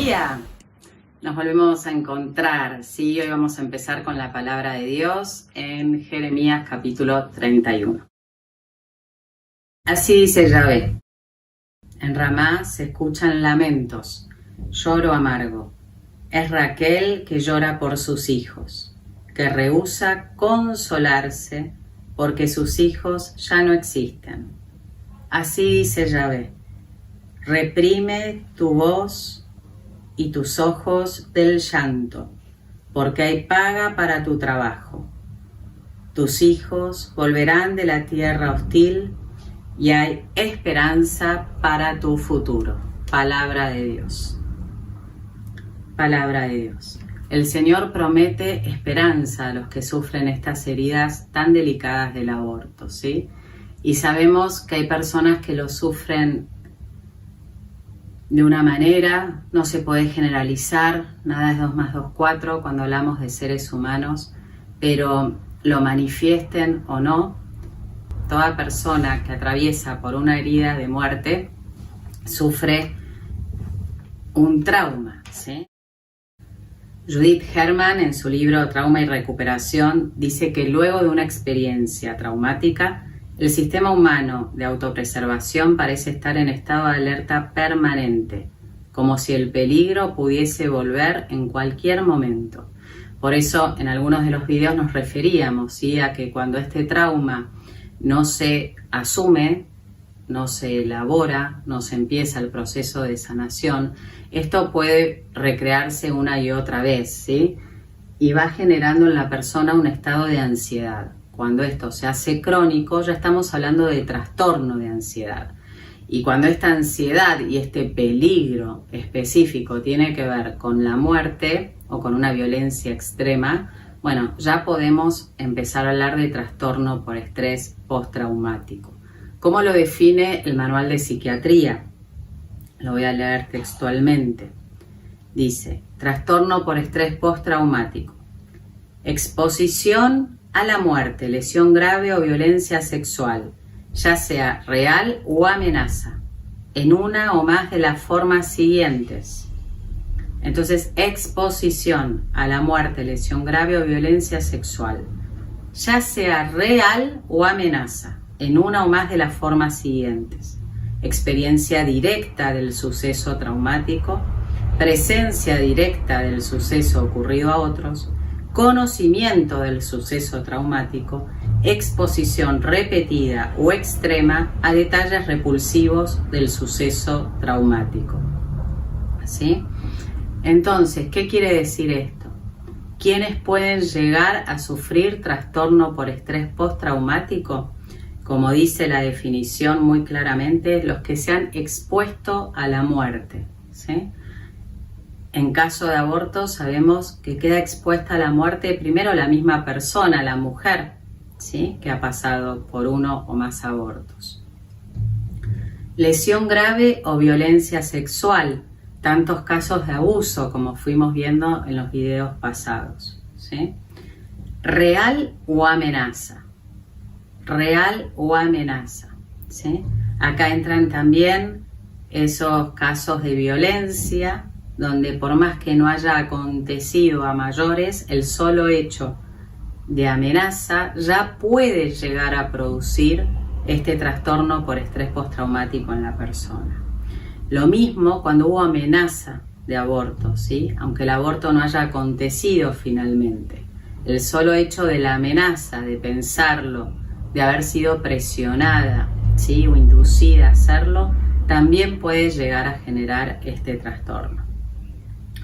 día. Nos volvemos a encontrar, sí, hoy vamos a empezar con la palabra de Dios en Jeremías capítulo 31. Así dice Yahvé: en Ramá se escuchan lamentos, lloro amargo. Es Raquel que llora por sus hijos, que rehúsa consolarse porque sus hijos ya no existen. Así dice Yahvé: reprime tu voz y tus ojos del llanto, porque hay paga para tu trabajo. Tus hijos volverán de la tierra hostil y hay esperanza para tu futuro. Palabra de Dios. Palabra de Dios. El Señor promete esperanza a los que sufren estas heridas tan delicadas del aborto, ¿sí? Y sabemos que hay personas que lo sufren de una manera, no se puede generalizar, nada es 2 más 2, 4 cuando hablamos de seres humanos, pero lo manifiesten o no, toda persona que atraviesa por una herida de muerte sufre un trauma, ¿sí? Judith Herman, en su libro Trauma y Recuperación, dice que luego de una experiencia traumática, el sistema humano de autopreservación parece estar en estado de alerta permanente, como si el peligro pudiese volver en cualquier momento. Por eso, en algunos de los videos nos referíamos, ¿sí?, a que cuando este trauma no se asume, no se elabora, no se empieza el proceso de sanación, esto puede recrearse una y otra vez, ¿sí? Y va generando en la persona un estado de ansiedad. Cuando esto se hace crónico, ya estamos hablando de trastorno de ansiedad. Y cuando esta ansiedad y este peligro específico tiene que ver con la muerte o con una violencia extrema, bueno, ya podemos empezar a hablar de trastorno por estrés postraumático. ¿Cómo lo define el manual de psiquiatría? Lo voy a leer textualmente. Dice: trastorno por estrés postraumático. Exposición a la muerte, lesión grave o violencia sexual, ya sea real o amenaza, en una o más de las formas siguientes. Entonces, exposición a la muerte, lesión grave o violencia sexual, ya sea real o amenaza, en una o más de las formas siguientes. Experiencia directa del suceso traumático, presencia directa del suceso ocurrido a otros, conocimiento del suceso traumático, exposición repetida o extrema a detalles repulsivos del suceso traumático. ¿Sí? Entonces, ¿qué quiere decir esto? ¿Quiénes pueden llegar a sufrir trastorno por estrés postraumático? Como dice la definición muy claramente, los que se han expuesto a la muerte, ¿sí? En caso de aborto sabemos que queda expuesta a la muerte primero la misma persona, la mujer, ¿sí?, que ha pasado por uno o más abortos. Lesión grave o violencia sexual, tantos casos de abuso como fuimos viendo en los videos pasados, ¿sí? Real o amenaza, real o amenaza, ¿sí? Acá entran también esos casos de violencia donde por más que no haya acontecido a mayores, el solo hecho de amenaza ya puede llegar a producir este trastorno por estrés postraumático en la persona. Lo mismo cuando hubo amenaza de aborto, ¿sí? Aunque el aborto no haya acontecido finalmente. El solo hecho de la amenaza, de pensarlo, de haber sido presionada, ¿sí?, o inducida a hacerlo, también puede llegar a generar este trastorno.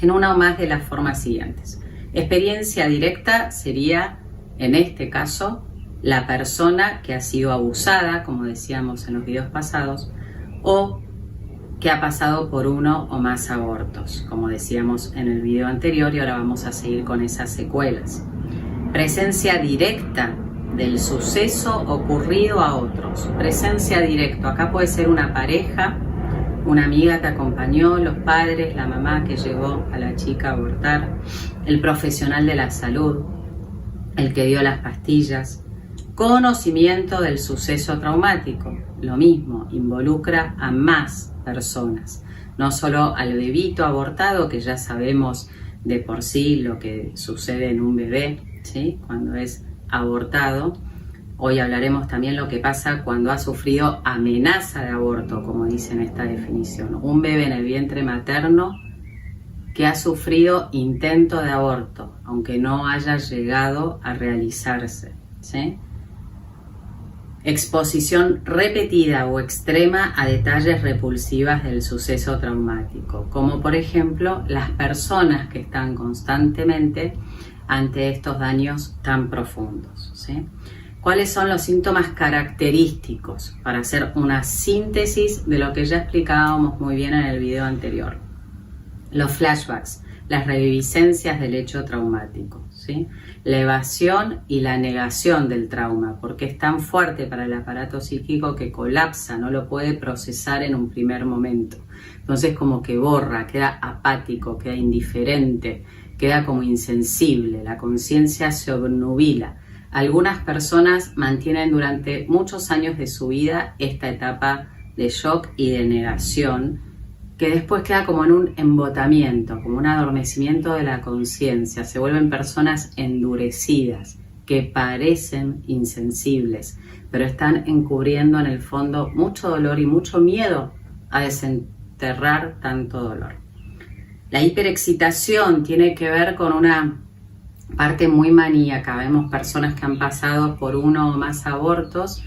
En una o más de las formas siguientes. Experiencia directa sería, en este caso, la persona que ha sido abusada, como decíamos en los videos pasados, o que ha pasado por uno o más abortos, como decíamos en el video anterior, y ahora vamos a seguir con esas secuelas. Presencia directa del suceso ocurrido a otros. Presencia directa, acá puede ser una pareja, una amiga que acompañó, los padres, la mamá que llevó a la chica a abortar, el profesional de la salud, el que dio las pastillas. Conocimiento del suceso traumático, lo mismo, involucra a más personas. no solo al bebito abortado, que ya sabemos de por sí lo que sucede en un bebé, ¿sí?, cuando es abortado. Hoy hablaremos también lo que pasa cuando ha sufrido amenaza de aborto, como dice en esta definición. Un bebé en el vientre materno que ha sufrido intento de aborto, aunque no haya llegado a realizarse, ¿sí? Exposición repetida o extrema a detalles repulsivas del suceso traumático, como por ejemplo las personas que están constantemente ante estos daños tan profundos, ¿sí? ¿Cuáles son los síntomas característicos? Para hacer una síntesis de lo que ya explicábamos muy bien en el video anterior. Los flashbacks, las reviviscencias del hecho traumático, ¿sí? La evasión y la negación del trauma, porque es tan fuerte para el aparato psíquico que colapsa, no lo puede procesar en un primer momento. Entonces como que borra, queda apático, queda indiferente, queda como insensible, la conciencia se obnubila. Algunas personas mantienen durante muchos años de su vida esta etapa de shock y de negación, que después queda como en un embotamiento, como un adormecimiento de la conciencia. Se vuelven personas endurecidas, que parecen insensibles, pero están encubriendo en el fondo mucho dolor y mucho miedo a desenterrar tanto dolor. La hiperexcitación tiene que ver con una parte muy maníaca. Vemos personas que han pasado por uno o más abortos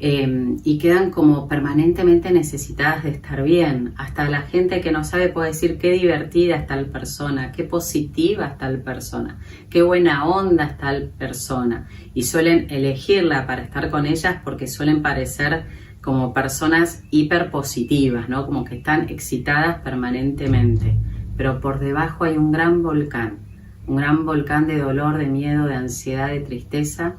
y quedan como permanentemente necesitadas de estar bien. Hasta la gente que no sabe puede decir qué divertida es tal persona, qué positiva es tal persona, qué buena onda es tal persona. Y suelen elegirla para estar con ellas porque suelen parecer como personas hiperpositivas, ¿no? Como que están excitadas permanentemente. Pero por debajo hay un gran volcán de dolor, de miedo, de ansiedad, de tristeza,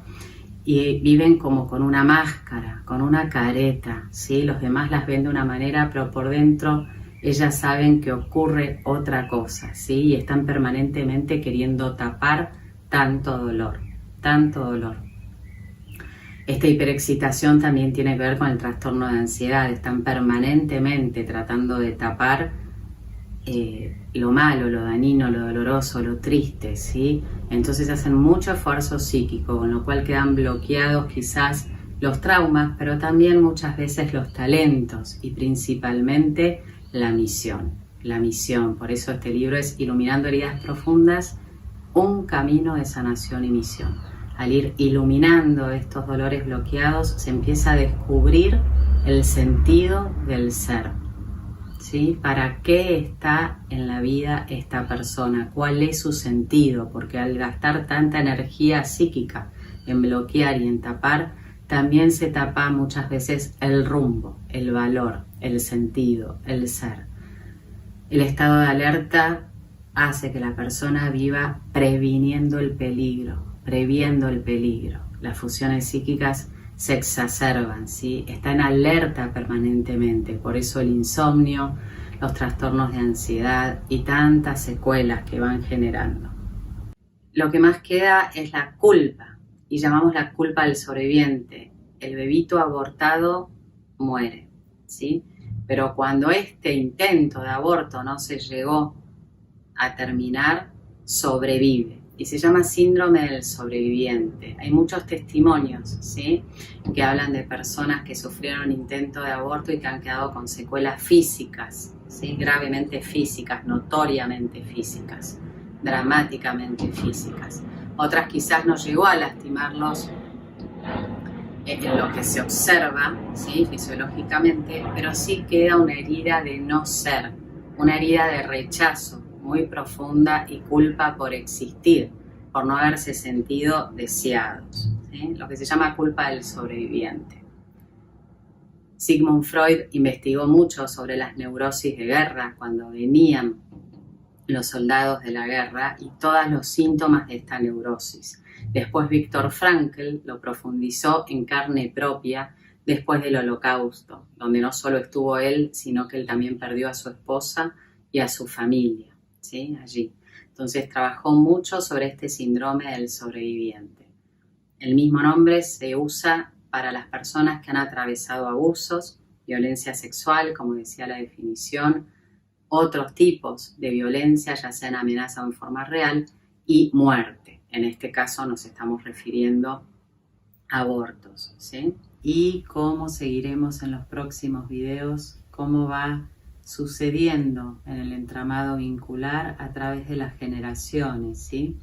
y viven como con una máscara, con una careta, ¿sí? Los demás las ven de una manera, pero por dentro ellas saben que ocurre otra cosa, ¿sí? Y están permanentemente queriendo tapar tanto dolor, tanto dolor. Esta hiperexcitación también tiene que ver con el trastorno de ansiedad. Están permanentemente tratando de tapar lo malo, lo dañino, lo doloroso, lo triste, ¿sí? Entonces hacen mucho esfuerzo psíquico, con lo cual quedan bloqueados quizás los traumas, pero también muchas veces los talentos y principalmente la misión. La misión, por eso este libro es Iluminando heridas profundas, un camino de sanación y misión. Al ir iluminando estos dolores bloqueados, se empieza a descubrir el sentido del ser. ¿Sí? ¿Para qué está en la vida esta persona? ¿Cuál es su sentido? Porque al gastar tanta energía psíquica en bloquear y en tapar, también se tapa muchas veces el rumbo, el valor, el sentido, el ser. El estado de alerta hace que la persona viva previniendo el peligro, previendo el peligro. Las fusiones psíquicas se exacerban, ¿sí? Está en alerta permanentemente, por eso el insomnio, los trastornos de ansiedad y tantas secuelas que van generando. Lo que más queda es la culpa, y llamamos la culpa del sobreviviente. El bebito abortado muere, ¿sí? Pero cuando este intento de aborto no se llegó a terminar, sobrevive. Y se llama síndrome del sobreviviente. Hay muchos testimonios, ¿sí?, que hablan de personas que sufrieron intento de aborto y que han quedado con secuelas físicas, ¿sí?, gravemente físicas, notoriamente físicas, dramáticamente físicas. Otras quizás no llegó a lastimarlos en lo que se observa, ¿sí?, fisiológicamente, pero sí queda una herida de no ser, una herida de rechazo muy profunda y culpa por existir, por no haberse sentido deseados, ¿sí? Lo que se llama culpa del sobreviviente. Sigmund Freud investigó mucho sobre las neurosis de guerra cuando venían los soldados de la guerra y todos los síntomas de esta neurosis. Después Viktor Frankl lo profundizó en carne propia después del Holocausto, donde no solo estuvo él, sino que él también perdió a su esposa y a su familia. ¿Sí? Allí. Entonces trabajó mucho sobre este síndrome del sobreviviente. El mismo nombre se usa para las personas que han atravesado abusos, violencia sexual, como decía la definición, otros tipos de violencia, ya sean amenaza o en forma real, y muerte. En este caso nos estamos refiriendo a abortos, ¿sí? Y cómo seguiremos en los próximos videos, cómo va sucediendo en el entramado vincular a través de las generaciones, ¿sí?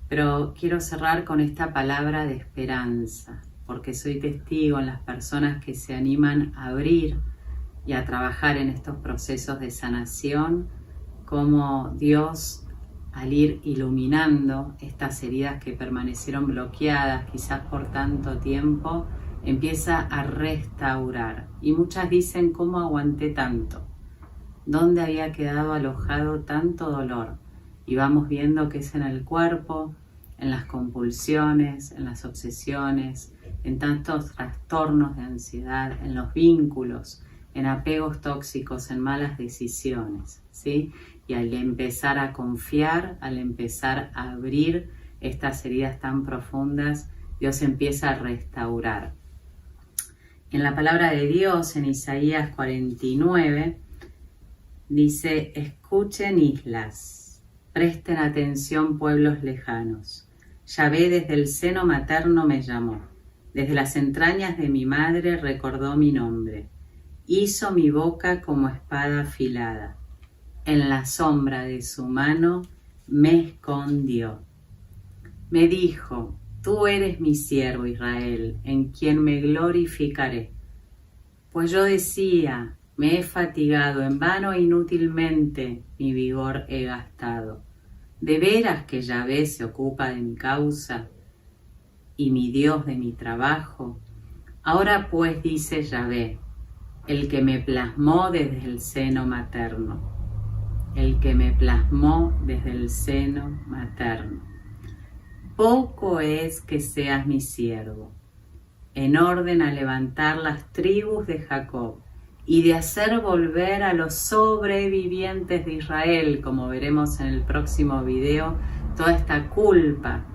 Pero quiero cerrar con esta palabra de esperanza, porque soy testigo en las personas que se animan a abrir y a trabajar en estos procesos de sanación, como Dios, al ir iluminando estas heridas que permanecieron bloqueadas quizás por tanto tiempo, empieza a restaurar. Y muchas dicen, ¿cómo aguanté tanto? ¿Dónde había quedado alojado tanto dolor? Y vamos viendo que es en el cuerpo, en las compulsiones, en las obsesiones, en tantos trastornos de ansiedad, en los vínculos, en apegos tóxicos, en malas decisiones, ¿sí? Y al empezar a confiar, al empezar a abrir estas heridas tan profundas, Dios empieza a restaurar. En la palabra de Dios, en Isaías 49, dice: escuchen islas, presten atención pueblos lejanos. Yahvé desde el seno materno me llamó, desde las entrañas de mi madre recordó mi nombre. Hizo mi boca como espada afilada, en la sombra de su mano me escondió. Me dijo: tú eres mi siervo Israel, en quien me glorificaré. Pues yo decía: me he fatigado, en vano e inútilmente mi vigor he gastado. ¿De veras que Yahvé se ocupa de mi causa y mi Dios de mi trabajo? Ahora pues, dice Yahvé, el que me plasmó desde el seno materno, el que me plasmó desde el seno materno. Poco es que seas mi siervo, en orden a levantar las tribus de Jacob y de hacer volver a los sobrevivientes de Israel, como veremos en el próximo video, toda esta culpa,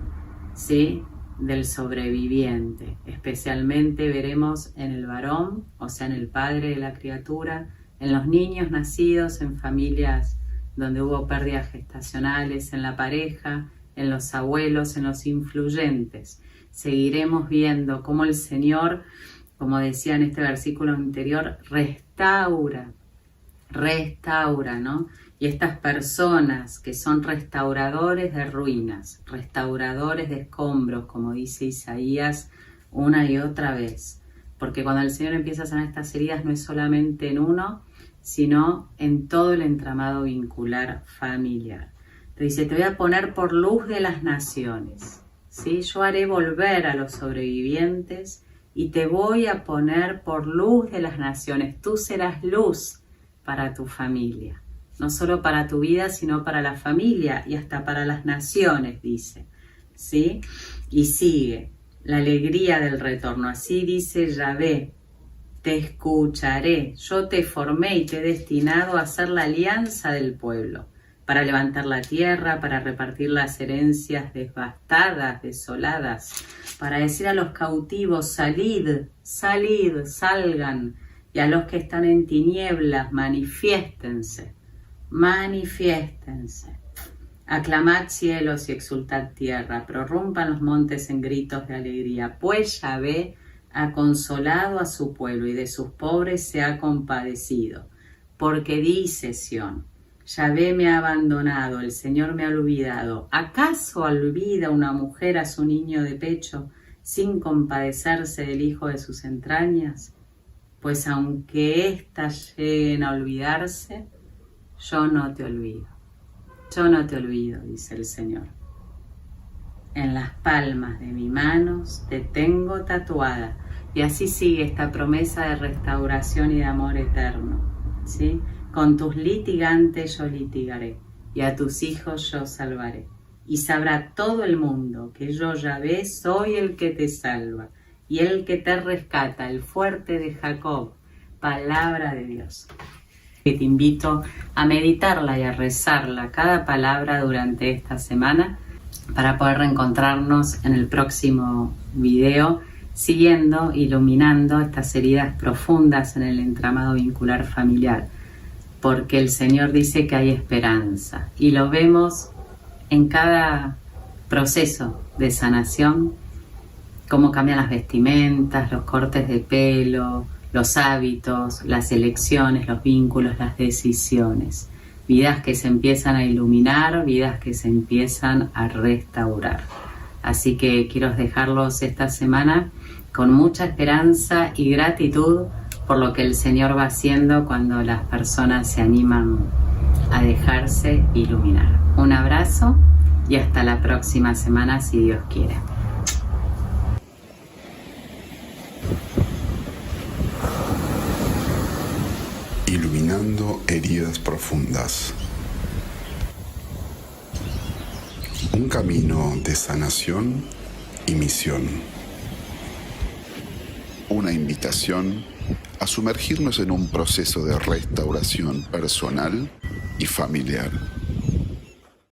¿sí?, del sobreviviente. Especialmente veremos en el varón, o sea, en el padre de la criatura, en los niños nacidos en familias donde hubo pérdidas gestacionales, en la pareja, en los abuelos, en los influyentes. Seguiremos viendo cómo el Señor, como decía en este versículo anterior, restaura, ¿no? Y estas personas que son restauradores de ruinas, restauradores de escombros, como dice Isaías una y otra vez. Porque cuando el Señor empieza a sanar estas heridas no es solamente en uno, sino en todo el entramado vincular familiar. Te dice: te voy a poner por luz de las naciones, ¿sí? Yo haré volver a los sobrevivientes y te voy a poner por luz de las naciones. Tú serás luz para tu familia, no solo para tu vida, sino para la familia y hasta para las naciones, dice, ¿sí? Y sigue, la alegría del retorno. Así dice Yahvé: te escucharé, yo te formé y te he destinado a ser la alianza del pueblo, para levantar la tierra, para repartir las herencias devastadas, desoladas, para decir a los cautivos: salid, salid, salgan, y a los que están en tinieblas: manifiéstense, manifiéstense. Aclamad cielos y exultad tierra, prorrumpan los montes en gritos de alegría, pues Yahvé ha consolado a su pueblo y de sus pobres se ha compadecido. Porque dice Sión: Yahvé me ha abandonado, el Señor me ha olvidado. ¿Acaso olvida una mujer a su niño de pecho sin compadecerse del hijo de sus entrañas? Pues aunque éstas lleguen a olvidarse, yo no te olvido. Yo no te olvido, dice el Señor. En las palmas de mis manos te tengo tatuada. Y así sigue esta promesa de restauración y de amor eterno, ¿sí? Con tus litigantes yo litigaré, y a tus hijos yo salvaré. Y sabrá todo el mundo que yo, Yahvé, soy el que te salva, y el que te rescata, el fuerte de Jacob. Palabra de Dios. Que te invito a meditarla y a rezarla cada palabra durante esta semana, para poder reencontrarnos en el próximo video, siguiendo, iluminando estas heridas profundas en el entramado vincular familiar. porque el Señor dice que hay esperanza y lo vemos en cada proceso de sanación, cómo cambian las vestimentas, los cortes de pelo, los hábitos, las elecciones, los vínculos, las decisiones. Vidas que se empiezan a iluminar, vidas que se empiezan a restaurar. Así que quiero dejarlos esta semana con mucha esperanza y gratitud por lo que el Señor va haciendo cuando las personas se animan a dejarse iluminar. Un abrazo y hasta la próxima semana si Dios quiere. Iluminando heridas profundas. Un camino de sanación y misión. Una invitación a sumergirnos en un proceso de restauración personal y familiar.